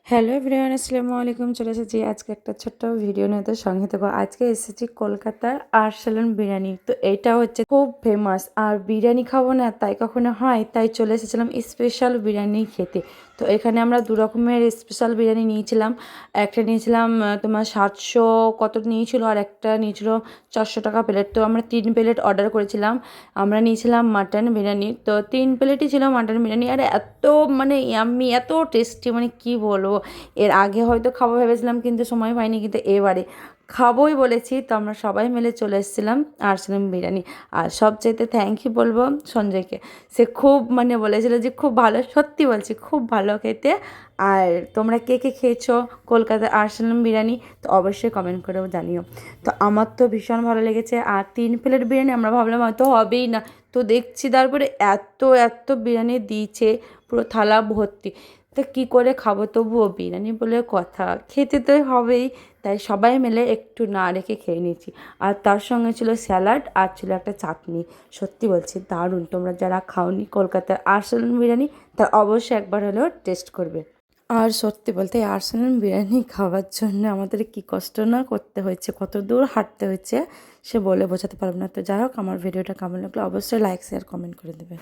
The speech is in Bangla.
হ্যালো এভরিওয়ান, আসসালামু আলাইকুম। চলে এসেছি আজকে একটা ছোট্ট ভিডিও নিয়ে। তো সঙ্গে থেকে আজকে এসেছি কলকাতার আরসালান বিরিয়ানি। তো এইটা হচ্ছে খুব ফেমাস, আর বিরিয়ানি খাবো না তাই কখনো হয়, তাই চলে এসেছিলাম স্পেশাল বিরিয়ানি খেতে। তো এখানে আমরা দু রকমের স্পেশাল বিরিয়ানি নিয়েছিলাম। একটা নিয়েছিলাম তোমার 700 কত নিয়েছিল, আর একটা নিয়েছিল 400 টাকা প্লেট। তো আমরা 3 প্লেট অর্ডার করেছিলাম। আমরা নিয়েছিলাম মাটন বিরিয়ানি। তো 3 প্লেটই ছিল মাটন বিরিয়ানি, আর এত মানে ইয়াম্মি, এত টেস্টি, মানে কি বলবো। এর আগে হয়তো খাবো ভেবেছিলাম, কিন্তু সময় পাইনি, কিন্তু এবারে খাবোই বলেছি। তো আমরা সবাই মিলে চলে এসেছিলাম আরসালান বিরিয়ানি। আর সবচাইতে থ্যাংক ইউ বলবো সঞ্জয়কে। সে খুব মানে বলেছিল যে খুব ভালো, সত্যি বলছি খুব ভালো খেতে। আর তোমরা কে কে খেয়েছো কলকাতার আরসালান বিরিয়ানি, তো অবশ্যই কমেন্ট করেও জানিও। তো আমার তো ভীষণ ভালো লেগেছে। আর 3 প্লেট বিরিয়ানি আমরা ভাবলাম হয়তো হবেই না, তো দেখছি তারপরে এত এত বিরিয়ানি দিয়েছে, পুরো থালা ভর্তি। তো কী করে খাবো, তবুও বিরিয়ানি বলে কথা, খেতে তো হবেই। তাই সবাই মিলে একটু না রেখে খেয়ে নিয়েছি। আর তার সঙ্গে ছিল স্যালাড, আর ছিল একটা চাটনি। সত্যি বলছি দারুণ। তোমরা যারা খাওনি কলকাতার আরসালান বিরিয়ানি, তারা অবশ্যই একবার হলেও টেস্ট করবে। আর সত্যি বলতে এই আরসালান বিরিয়ানি খাওয়ার জন্য আমাদের কী কষ্ট না করতে হয়েছে, কত দূর হাঁটতে হয়েছে, সে বলে বোঝাতে পারবো না। তো যাই হোক, আমার ভিডিওটা কেমন লাগলো অবশ্যই লাইক শেয়ার কমেন্ট করে দেবে।